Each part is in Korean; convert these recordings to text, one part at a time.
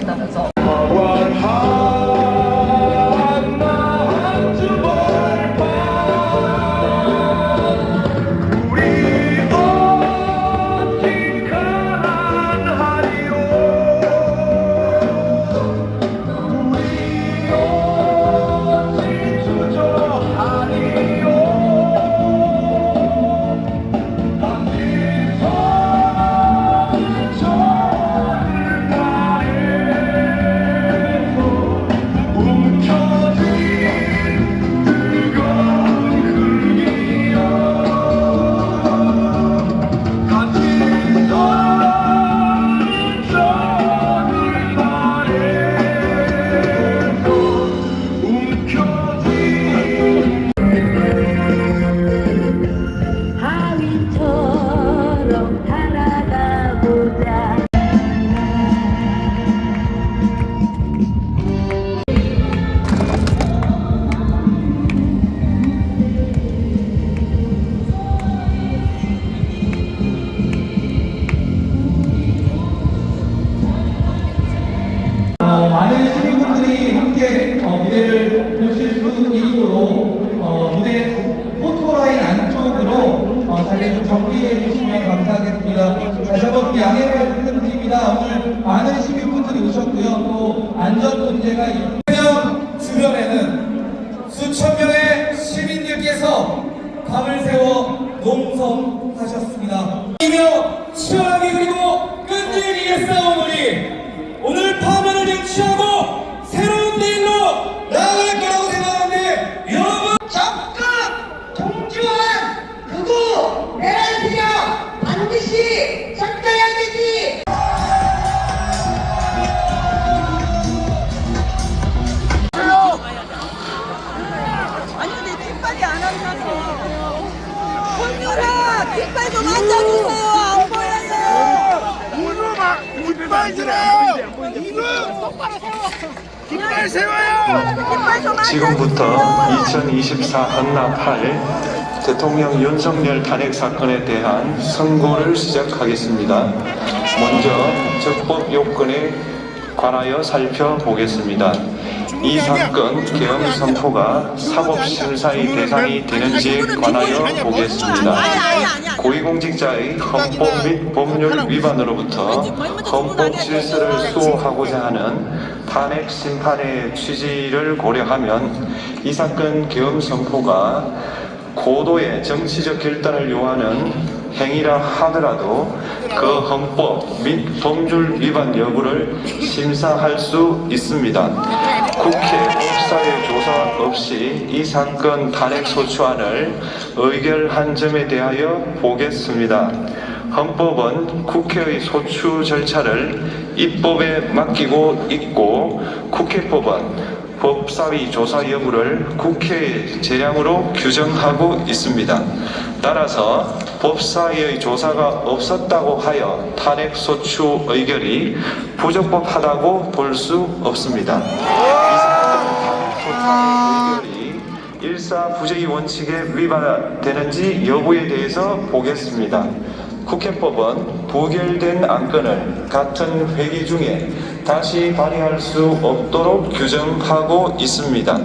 하신다면서. 많은 시민분들이 함께 무대를 보실 수 있도록 무대 포토라인 안쪽으로 자리를 좀 정비해 주시면 감사하겠습니다. 다시 한번 양해를 부탁드립니다. 오늘 많은 시민분들이 오셨고요. 또 안전 문제가 있는 주변에는 수천 명의 시민들께서 밤을 새워 농성하셨습니다. 이며 치열하게 그리고 끈질기게 싸운 우리 오늘 파면을 쟁취하고 새로운 내일로 나아갈 거라고 생각하는데 여러분 적극 동조한 극우 내란세력 반드시 삭제해야 되지. 아니 근데 뒷발이 안 앉아서 혼녀라 뒷발 좀 앉아주세요. 안 보여요. 깃발 들어요! 이거 똑바로 세워! 깃발 세워요! 지금부터 2024 한나 8 대통령 윤석열 탄핵 사건에 대한 선고를 시작하겠습니다. 먼저 적법 요건에 관하여 살펴보겠습니다. 이 사건 계엄 선포가 사법심사의 대상이 되는지에 관하여 보겠습니다. 고위공직자의 헌법 및 법률 위반으로부터 헌법 질서를 수호하고자 하는 탄핵 심판의 취지를 고려하면 이 사건 계엄 선포가 고도의 정치적 결단을 요하는 행위라 하더라도 그 헌법 및 법률 위반 여부를 심사할 수 있습니다. 국회 법사위 조사 없이 이 사건 탄핵 소추안을 의결한 점에 대하여 보겠습니다. 헌법은 국회의 소추 절차를 입법에 맡기고 있고 국회법은 법사위 조사 여부를 국회의 재량으로 규정하고 있습니다. 따라서 법사위의 조사가 없었다고 하여 탄핵 소추 의결이 부적법하다고 볼 수 없습니다. 이 사건 탄핵 소추 의결이 일사부재의 원칙에 위반되는지 여부에 대해서 보겠습니다. 국회법은 부결된 안건을 같은 회기 중에 다시 발의할 수 없도록 규정하고 있습니다.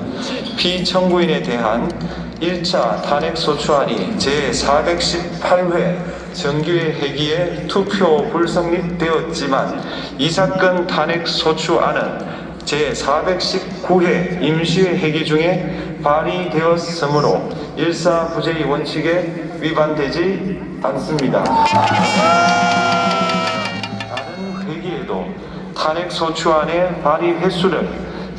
피청구인에 대한 1차 탄핵소추안이 제418회 정기회 회기에 투표 불성립되었지만 이 사건 탄핵소추안은 제419회 임시회 회기 중에 발의되었으므로 일사부재의 원칙에 위반되지 않습니다. 다른 회기에도 탄핵소추안의 발의 횟수를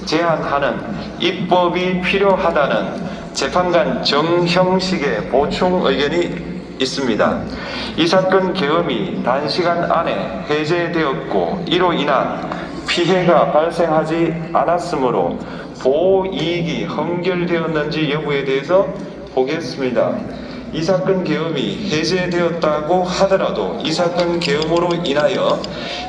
제한하는 입법이 필요하다는 재판관 정형식의 보충 의견이 있습니다. 이 사건 계엄이 단시간 안에 해제되었고 이로 인한 피해가 발생하지 않았으므로 보호이익이 헌결되었는지 여부에 대해서 보겠습니다. 이 사건 계엄이 해제되었다고 하더라도 이 사건 계엄으로 인하여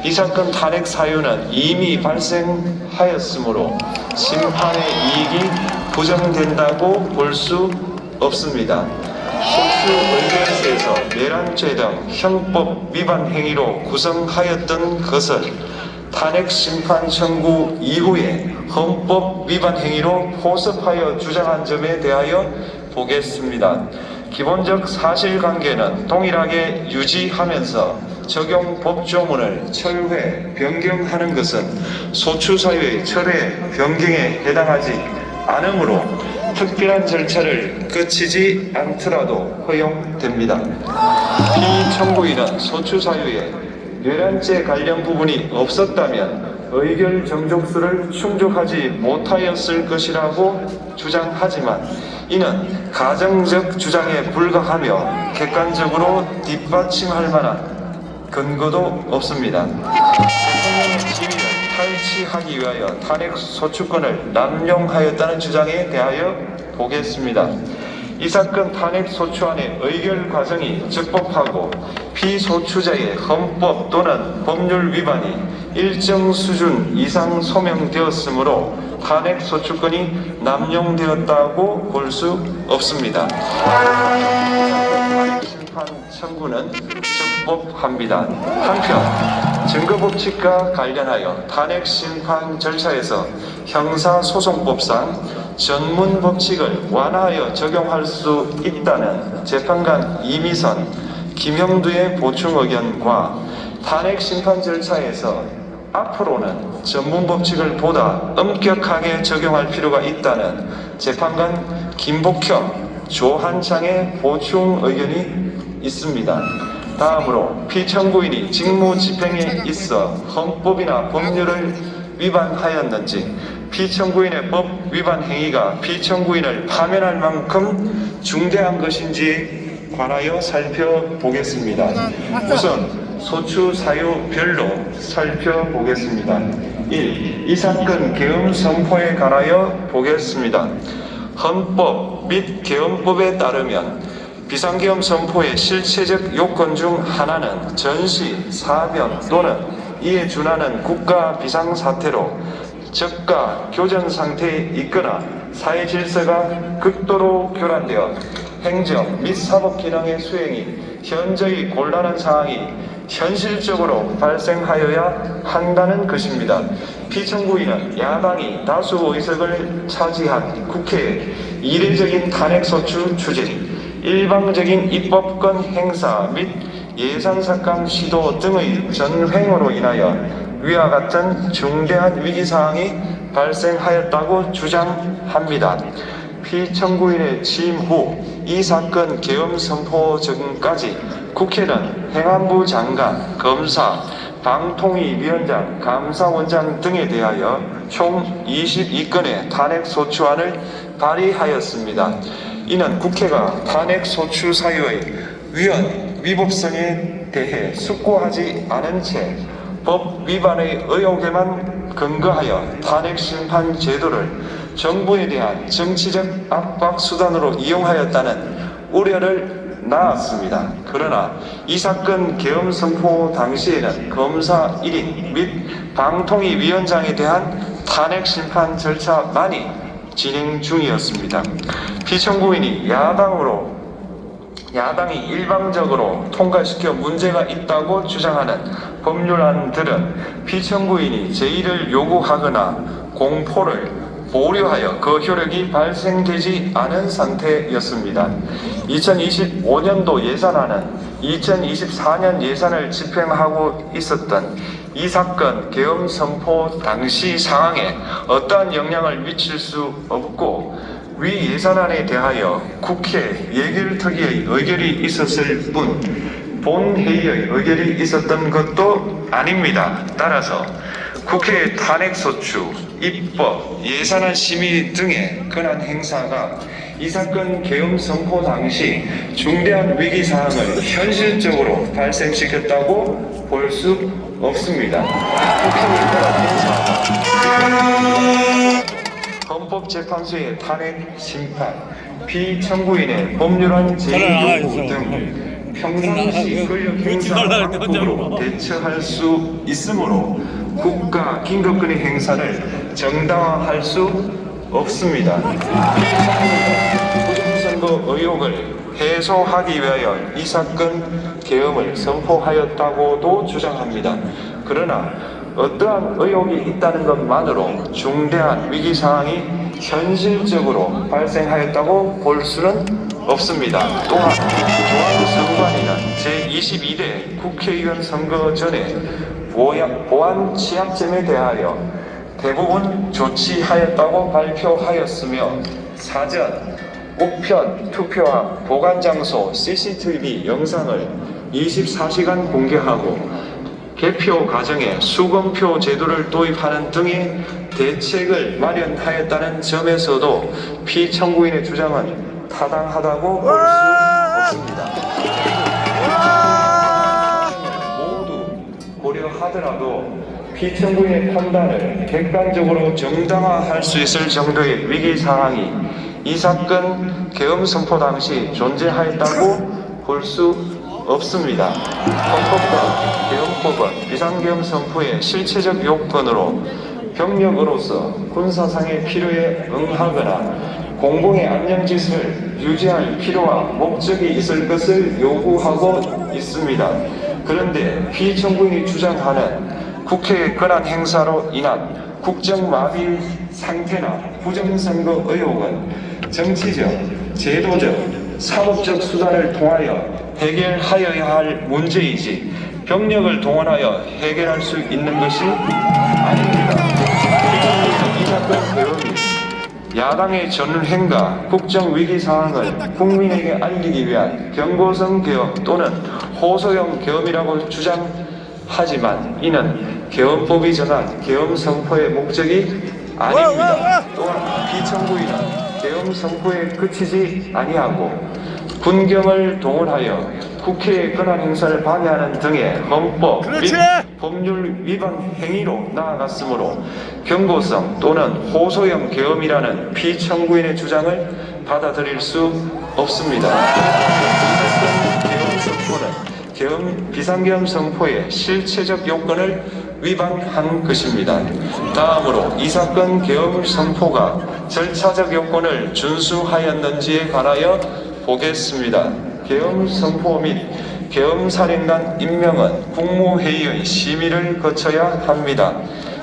이 사건 탄핵 사유는 이미 발생하였으므로 심판의 이익이 부정된다고 볼 수 없습니다. 소수 의결서에서 내란죄 등 형법 위반 행위로 구성하였던 것을 탄핵 심판 청구 이후에 헌법 위반 행위로 포섭하여 주장한 점에 대하여 보겠습니다. 기본적 사실관계는 동일하게 유지하면서 적용 법조문을 철회, 변경하는 것은 소추사유의 철회, 변경에 해당하지 않으므로 특별한 절차를 거치지 않더라도 허용됩니다. 피청구인은 소추사유에 뇌란죄 관련 부분이 없었다면 의결 정족수를 충족하지 못하였을 것이라고 주장하지만 이는 가정적 주장에 불과하며 객관적으로 뒷받침할 만한 근거도 없습니다. 대통령의 지위를 탈취하기 위하여 탄핵 소추권을 남용하였다는 주장에 대하여 보겠습니다. 이 사건 탄핵 소추안의 의결 과정이 적법하고 피소추자의 헌법 또는 법률 위반이 일정 수준 이상 소명되었으므로 탄핵 소추권이 남용되었다고 볼 수 없습니다. 심판 청구는 적법합니다. 한편 증거법칙과 관련하여 탄핵 심판 절차에서 형사소송법상 전문 법칙을 완화하여 적용할 수 있다는 재판관 이미선, 김형두의 보충 의견과 탄핵 심판 절차에서 앞으로는 전문 법칙을 보다 엄격하게 적용할 필요가 있다는 재판관 김복형, 조한창의 보충 의견이 있습니다. 다음으로 피청구인이 직무 집행에 있어 헌법이나 법률을 위반하였는지, 피청구인의 법 위반 행위가 피청구인을 파면할 만큼 중대한 것인지에 관하여 살펴보겠습니다. 우선 소추 사유별로 살펴보겠습니다. 1. 이 사건 계엄 선포에 관하여 보겠습니다. 헌법 및 계엄법에 따르면 비상계엄 선포의 실체적 요건 중 하나는 전시, 사변 또는 이에 준하는 국가 비상사태로 저가 교전 상태에 있거나 사회 질서가 극도로 교란되어 행정 및 사법 기능의 수행이 현저히 곤란한 상황이 현실적으로 발생하여야 한다는 것입니다. 피청구인은 야당이 다수 의석을 차지한 국회의 이례적인 탄핵소추 추진, 일방적인 입법권 행사 및 예산삭감 시도 등의 전횡으로 인하여 위와 같은 중대한 위기사항이 발생하였다고 주장합니다. 피청구인의 취임 후 이 사건 계엄 선포 전까지 국회는 행안부 장관, 검사, 방통위위원장, 감사원장 등에 대하여 총 22건의 탄핵소추안을 발의하였습니다. 이는 국회가 탄핵소추 사유의 위헌, 위법성에 대해 숙고하지 않은 채 법 위반의 의혹에만 근거하여 탄핵 심판 제도를 정부에 대한 정치적 압박 수단으로 이용하였다는 우려를 낳았습니다. 그러나 이 사건 계엄 선포 당시에는 검사 1인 및 방통위 위원장에 대한 탄핵 심판 절차만이 진행 중이었습니다. 피청구인이 야당이 일방적으로 통과시켜 문제가 있다고 주장하는 법률안들은 피청구인이 제의를 요구하거나 공포를 보류하여 그 효력이 발생되지 않은 상태였습니다. 2025년도 예산안은 2024년 예산을 집행하고 있었던 이 사건 계엄 선포 당시 상황에 어떠한 영향을 미칠 수 없고 위 예산안에 대하여 국회 예결특위의 의결이 있었을 뿐 본회의의 의결이 있었던 것도 아닙니다. 따라서 국회의 탄핵소추, 입법, 예산안 심의 등의 권한 행사가 이 사건 계엄 선포 당시 중대한 위기사항을 현실적으로 발생시켰다고 볼 수 없습니다. 국회의 권한 행사가 헌법재판소의 탄핵 심판, 피청구인의 법률안 제의 요구 등 평상시 권력 행사 방법으로 대처할 수 있으므로 국가 긴급권의 행사를 정당화할 수 없습니다. 피청구인은 부정선거 의혹을 해소하기 위하여 이 사건 계엄을 선포하였다고도 주장합니다. 그러나 어떠한 의혹이 있다는 것만으로 중대한 위기 상황이 현실적으로 발생하였다고 볼 수는 없습니다. 또한 조항선관위는 제22대 국회의원 선거 전에 보안 취약점에 대하여 대부분 조치하였다고 발표하였으며 사전, 우편, 투표함, 보관장소, CCTV 영상을 24시간 공개하고 개표 과정에 수검표 제도를 도입하는 등의 대책을 마련하였다는 점에서도 피청구인의 주장은 타당하다고 볼 수 없습니다. 모두 고려하더라도 피청구인의 판단을 객관적으로 정당화할 수 있을 정도의 위기 상황이 이 사건 계엄 선포 당시 존재하였다고 볼 수 없습니다. 헌법과 계엄법은 비상계엄 선포의 실체적 요건으로 병력으로서 군사상의 필요에 응하거나 공공의 안녕짓을 유지할 필요와 목적이 있을 것을 요구하고 있습니다. 그런데 피청구인이 주장하는 국회의 권한 행사로 인한 국정마비 상태나 부정선거 의혹은 정치적, 제도적, 사법적 수단을 통하여 해결하여야 할 문제이지 병력을 동원하여 해결할 수 있는 것이 아닙니다. 이 사건 계엄이 야당의 전횡과 국정위기 상황을 국민에게 알리기 위한 경고성 계엄 또는 호소형 계엄이라고 주장하지만 이는 계엄법이 정한 계엄 선포의 목적이 아닙니다. 또한 피청구인은 계엄 선포에 그치지 아니하고 군경을 동원하여 국회의 권한 행사를 방해하는 등의 헌법 및 법률 위반 행위로 나아갔으므로 경고성 또는 호소형 계엄이라는 피청구인의 주장을 받아들일 수 없습니다. 계엄 선포는 비상계엄 선포의 실체적 요건을 위반한 것입니다. 다음으로 이 사건 계엄 선포가 절차적 요건을 준수하였는지에 관하여 보겠습니다. 계엄 선포 및 계엄 사령관 임명은 국무회의의 심의를 거쳐야 합니다.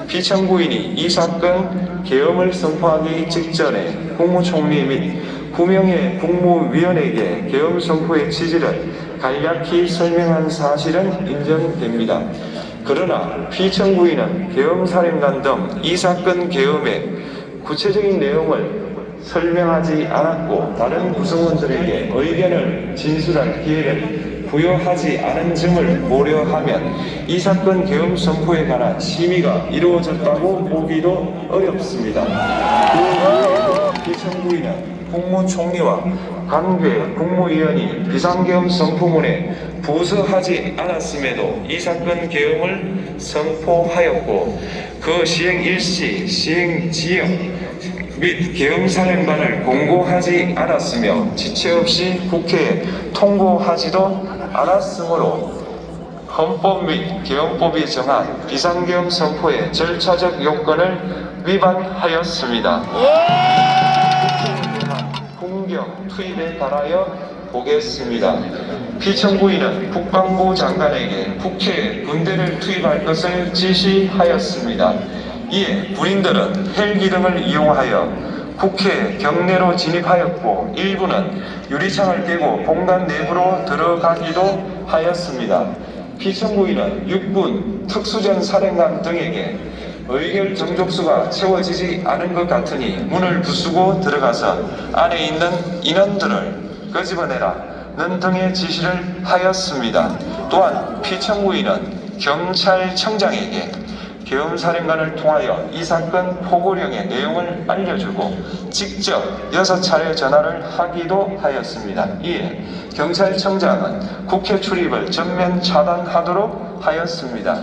피청구인이 이 사건 계엄을 선포하기 직전에 국무총리 및 9명의 국무위원에게 계엄 선포의 취지를 간략히 설명한 사실은 인정됩니다. 그러나 피청구인은 계엄사령관 등 이 사건 계엄의 구체적인 내용을 설명하지 않았고 다른 구성원들에게 의견을 진술할 기회를 부여하지 않은 점을 고려하면 이 사건 계엄 선포에 관한 심의가 이루어졌다고 보기도 어렵습니다. 그 피청구인은 국무총리와 관계 국무위원이 비상계엄 선포문에 부서하지 않았음에도 이 사건 계엄을 선포하였고 그 시행 일시, 시행 지역 및 계엄사령관을 공고하지 않았으며 지체 없이 국회에 통보하지도 않았으므로 헌법 및 계엄법이 정한 비상계엄 선포의 절차적 요건을 위반하였습니다. 국경 투입에 관하여 보겠습니다. 피청구인은 국방부 장관에게 국회에 군대를 투입할 것을 지시하였습니다. 이에 군인들은 헬기 등을 이용하여 국회 경내로 진입하였고 일부는 유리창을 깨고 본관 내부로 들어가기도 하였습니다. 피청구인은 육군 특수전 사령관 등에게 의결 정족수가 채워지지 않은 것 같으니 문을 부수고 들어가서 안에 있는 인원들을 끄집어내라는 등의 지시를 하였습니다. 또한 피청구인은 경찰청장에게 계엄사령관을 통하여 이 사건 포고령의 내용을 알려주고 직접 6차례 전화를 하기도 하였습니다. 이에 경찰청장은 국회 출입을 전면 차단하도록 하였습니다.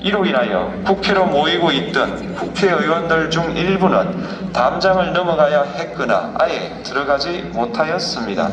이로 인하여 국회로 모이고 있던 국회의원들 중 일부는 담장을 넘어가야 했거나 아예 들어가지 못하였습니다.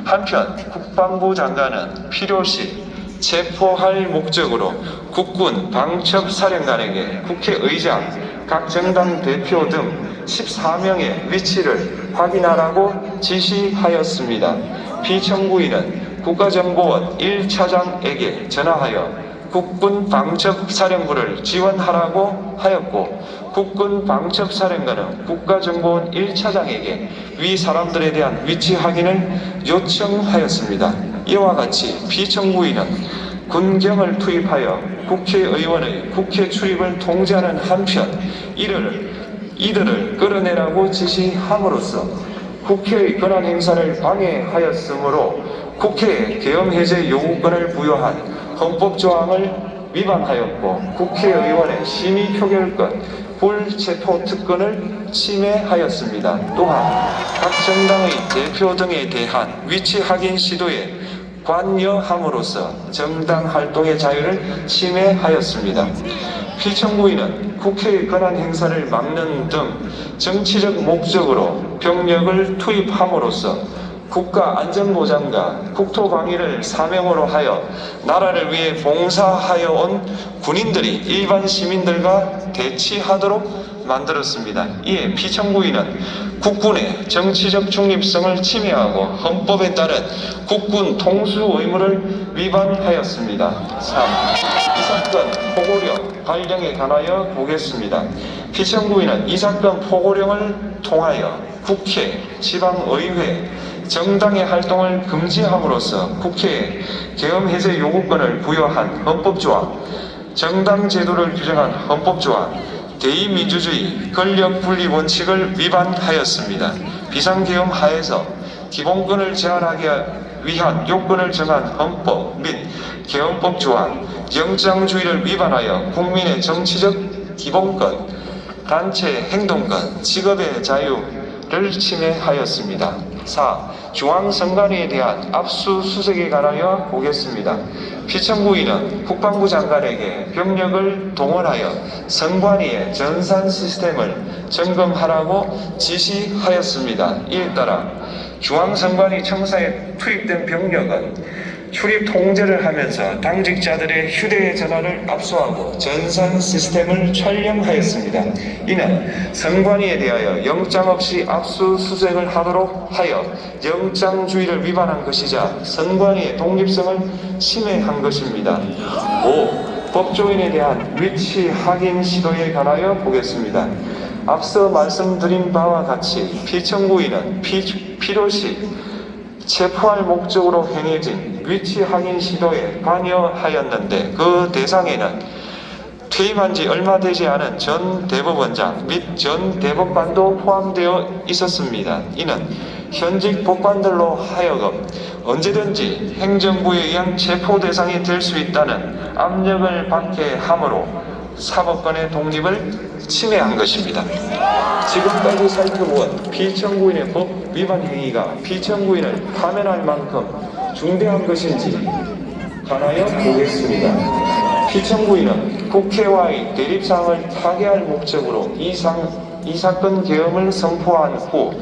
한편 국방부 장관은 필요시 체포할 목적으로 국군 방첩사령관에게 국회의장, 각 정당 대표 등 14명의 위치를 확인하라고 지시하였습니다. 피청구인은 국가정보원 1차장에게 전화하여 국군 방첩사령부를 지원하라고 하였고 국군 방첩사령관은 국가정보원 1차장에게 위 사람들에 대한 위치 확인을 요청하였습니다. 이와 같이 피청구인은 군경을 투입하여 국회의원의 국회 출입을 통제하는 한편 이들을 끌어내라고 지시함으로써 국회의 권한 행사를 방해하였으므로 국회에 계엄 해제 요구권을 부여한 헌법 조항을 위반하였고 국회의원의 심의 표결권, 불체포 특권을 침해하였습니다. 또한 각 정당의 대표 등에 대한 위치 확인 시도에 관여함으로써 정당 활동의 자유를 침해하였습니다. 피청구인은 국회의 권한 행사를 막는 등 정치적 목적으로 병력을 투입함으로써 국가안전보장과 국토방위를 사명으로 하여 나라를 위해 봉사하여 온 군인들이 일반 시민들과 대치하도록 만들었습니다. 이에 피청구인은 국군의 정치적 중립성을 침해하고 헌법에 따른 국군 통수 의무를 위반하였습니다. 3. 이 사건 포고령 발령에 관하여 보겠습니다. 피청구인은 이 사건 포고령을 통하여 국회, 지방의회, 정당의 활동을 금지함으로써 국회에 계엄 해제 요구권을 부여한 헌법조항, 정당 제도를 규정한 헌법조항, 대의민주주의 권력분리 원칙을 위반하였습니다. 비상계엄 하에서 기본권을 제한하기 위한 요건을 정한 헌법 및 계엄법 조항, 영장주의를 위반하여 국민의 정치적 기본권, 단체 행동권, 직업의 자유를 침해하였습니다. 4. 중앙선관위에 대한 압수수색에 관하여 보겠습니다. 피청구인은 국방부 장관에게 병력을 동원하여 선관위의 전산 시스템을 점검하라고 지시하였습니다. 이에 따라 중앙선관위 청사에 투입된 병력은 출입 통제를 하면서 당직자들의 휴대전화를 압수하고 전산 시스템을 촬영하였습니다. 이는 선관위에 대하여 영장 없이 압수수색을 하도록 하여 영장주의를 위반한 것이자 선관위의 독립성을 침해한 것입니다. 5. 법조인에 대한 위치 확인 시도에 관하여 보겠습니다. 앞서 말씀드린 바와 같이 피청구인은 필요시 체포할 목적으로 행해진 위치 확인 시도에 관여하였는데 그 대상에는 퇴임한 지 얼마 되지 않은 전 대법원장 및 전 대법관도 포함되어 있었습니다. 이는 현직 법관들로 하여금 언제든지 행정부에 의한 체포 대상이 될 수 있다는 압력을 받게 하므로 사법권의 독립을 침해한 것입니다. 지금까지 살펴본 피청구인의 법 위반 행위가 피청구인을 파면할 만큼 중대한 것인지 관하여 보겠습니다. 피청구인은 국회와의 대립사항을 타개할 목적으로 이 사건 계엄을 선포한 후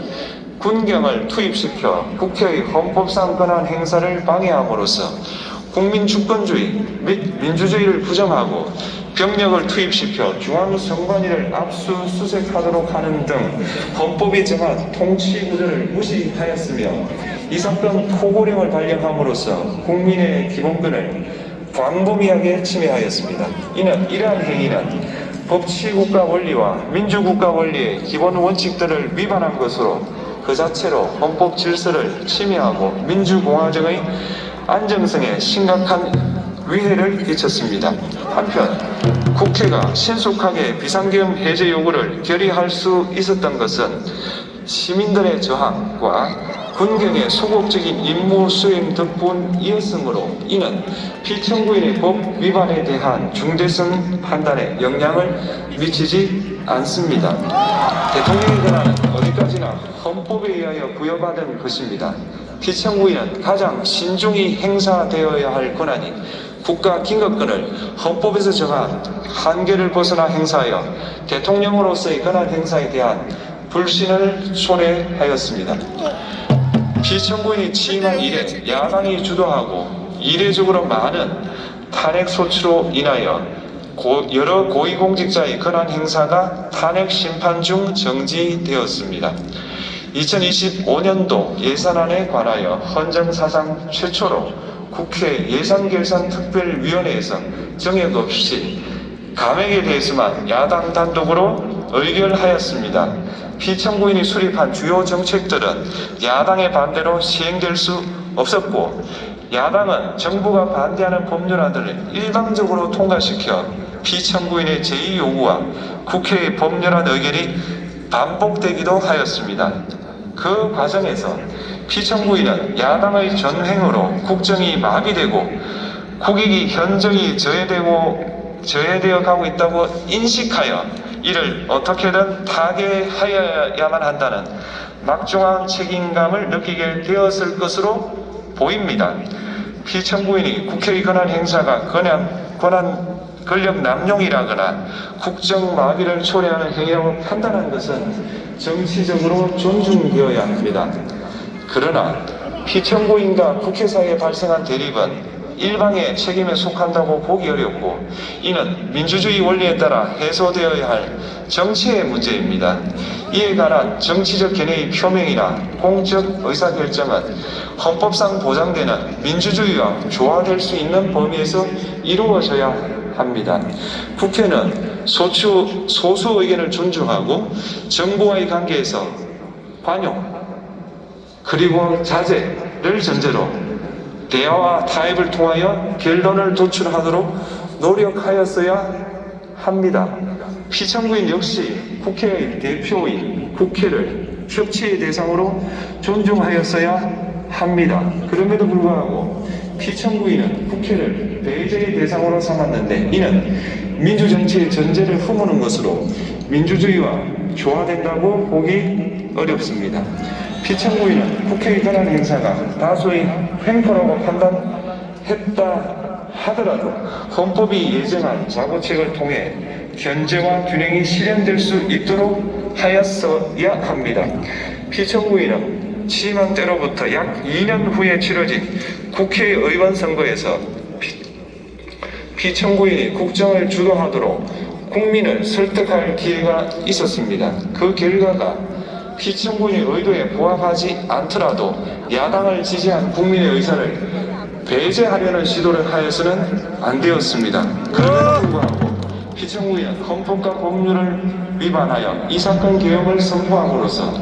군경을 투입시켜 국회의 헌법상 권한 행사를 방해함으로써 국민 주권주의 및 민주주의를 부정하고 병력을 투입시켜 중앙선관위를 압수수색하도록 하는 등 헌법이 정한 통치구조를 무시하였으며 이 사건 포고령을 발령함으로써 국민의 기본권을 광범위하게 침해하였습니다. 이는 이러한 행위는 법치국가 원리와 민주국가 원리의 기본 원칙들을 위반한 것으로 그 자체로 헌법 질서를 침해하고 민주공화정의 안정성에 심각한 위해를 끼쳤습니다. 한편 국회가 신속하게 비상계엄 해제 요구를 결의할 수 있었던 것은 시민들의 저항과 군경의 소극적인 임무 수행 덕분이었으므로 이는 피청구인의 법 위반에 대한 중대성 판단에 영향을 미치지 않습니다. 대통령의 권한은 어디까지나 헌법에 의하여 부여받은 것입니다. 피청구인은 가장 신중히 행사되어야 할 권한인 국가 긴급권을 헌법에서 정한 한계를 벗어나 행사하여 대통령으로서의 권한 행사에 대한 불신을 초래하였습니다. 피청구인이 취임한 이래 야당이 주도하고 이례적으로 많은 탄핵 소추로 인하여 여러 고위공직자의 권한 행사가 탄핵 심판 중 정지되었습니다. 2025년도 예산안에 관하여 헌정사상 최초로 국회 예산결산특별위원회에서 정액 없이 감액에 대해서만 야당 단독으로 의결하였습니다. 피청구인이 수립한 주요 정책들은 야당의 반대로 시행될 수 없었고, 야당은 정부가 반대하는 법률안들을 일방적으로 통과시켜 피청구인의 제2 요구와 국회의 법률안 의결이 반복되기도 하였습니다. 그 과정에서 피청구인은 야당의 전횡으로 국정이 마비되고 국익이 현저히 저해되어 가고 있다고 인식하여 이를 어떻게든 타개하여야만 한다는 막중한 책임감을 느끼게 되었을 것으로 보입니다. 피청구인이 국회의 권한 행사가 권력 남용이라거나 국정 마비를 초래하는 행위라고 판단한 것은 정치적으로 존중되어야 합니다. 그러나 피청구인과 국회 사이에 발생한 대립은 일방의 책임에 속한다고 보기 어렵고, 이는 민주주의 원리에 따라 해소되어야 할 정치의 문제입니다. 이에 관한 정치적 견해의 표명이나 공적 의사결정은 헌법상 보장되는 민주주의와 조화될 수 있는 범위에서 이루어져야 합니다. 국회는 소수 의견을 존중하고 정부와의 관계에서 관용 그리고 자제를 전제로 대화와 타협을 통하여 결론을 도출하도록 노력하였어야 합니다. 피청구인 역시 국회의 대표인 국회를 협치의 대상으로 존중하였어야 합니다. 그럼에도 불구하고 피청구인은 국회를 배제의 대상으로 삼았는데, 이는 민주정치의 전제를 허무는 것으로 민주주의와 조화된다고 보기 어렵습니다. 피청구인은 국회의 권한 행사가 다수의 횡포라고 판단했다 하더라도 헌법이 예정한 자구책을 통해 견제와 균형이 실현될 수 있도록 하였어야 합니다. 피청구인은 취임한 때로부터 약 2년 후에 치러진 국회의원 선거에서 피청구인이 국정을 주도하도록 국민을 설득할 기회가 있었습니다. 그 결과가 피청구인의 의도에 부합하지 않더라도 야당을 지지한 국민의 의사를 배제하려는 시도를 하여서는 안 되었습니다. 그럼에도 불구하고 피청구인은 헌법과 법률을 위반하여 이 사건 개혁을 선포함으로써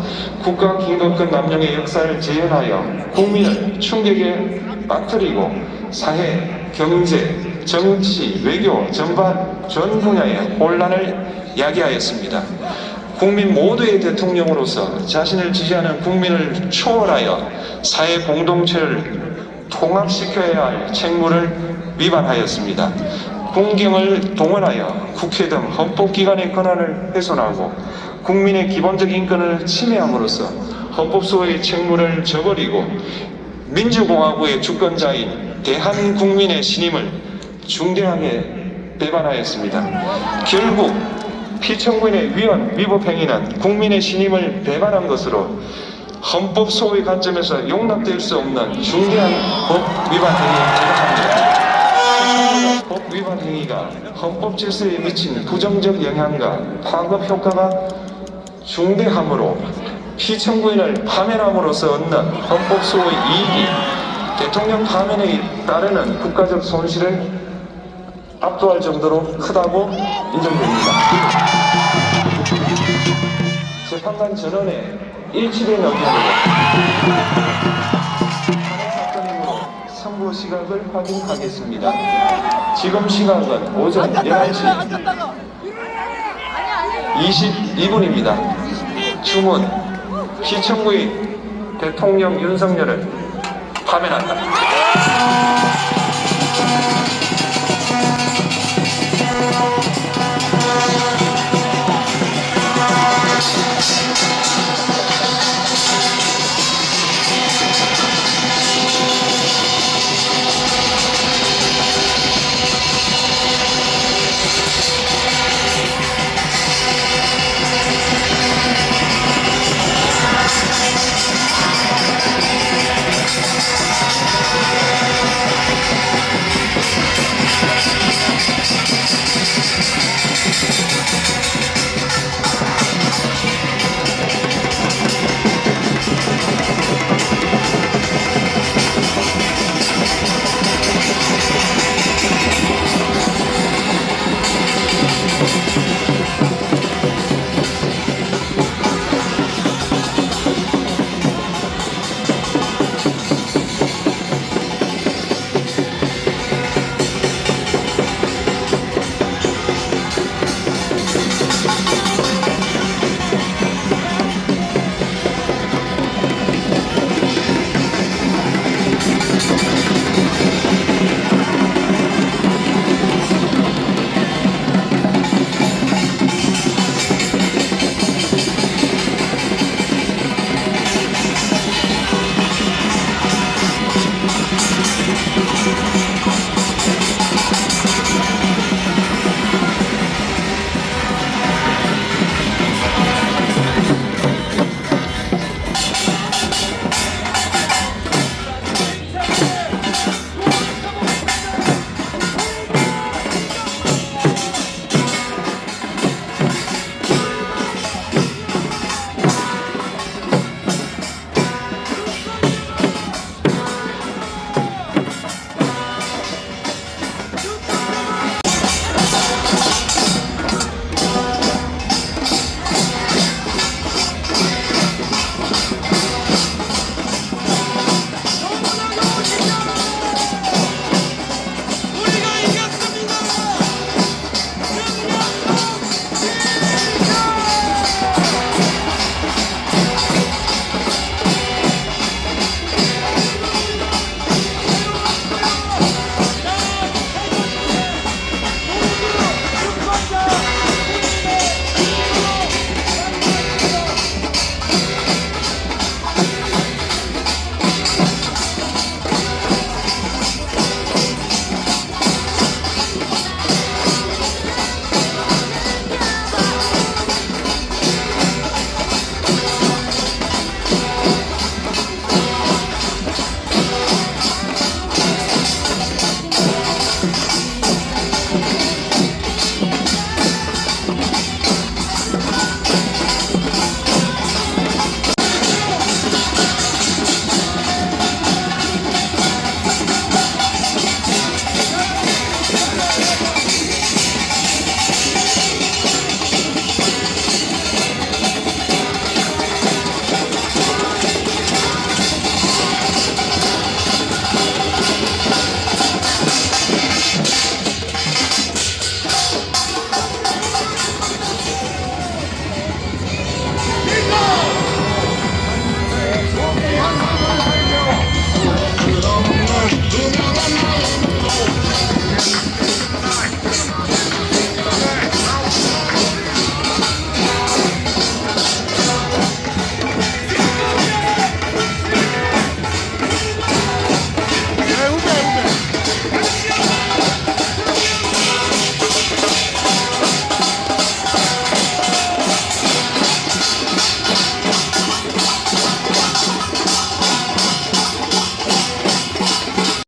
국가 긴급권 남용의 역사를 재현하여 국민을 충격에 빠뜨리고 사회, 경제, 정치, 외교 전반 전 분야의 혼란을 야기하였습니다. 국민 모두의 대통령으로서 자신을 지지하는 국민을 초월하여 사회 공동체를 통합시켜야 할 책무를 위반하였습니다. 국경을 동원하여 국회 등 헌법기관의 권한을 훼손하고 국민의 기본적 인권을 침해함으로써 헌법소의 책무를 저버리고 민주공화국의 주권자인 대한국민의 신임을 중대하게 배반하였습니다. 결국 피청구인의 위법 행위는 국민의 신임을 배반한 것으로 헌법 소의 관점에서 용납될 수 없는 중대한 법 위반 행위에 해당합니다. 법 위반 행위가 헌법 질서에 미친 부정적 영향과 파급 효과가 중대하므로 피청구인을 파면함으로써 얻는 헌법 소의 이익이 대통령 파면에 따르는 국가적 손실을 압도할 정도로 크다고 인정됩니다. 재판관 전원의 일치된 의견으로 사건이므로 선고 시각을 확인하겠습니다. 지금 시각은 오전 11시 22분입니다. 주문: 피청구인 대통령 윤석열을 파면한다.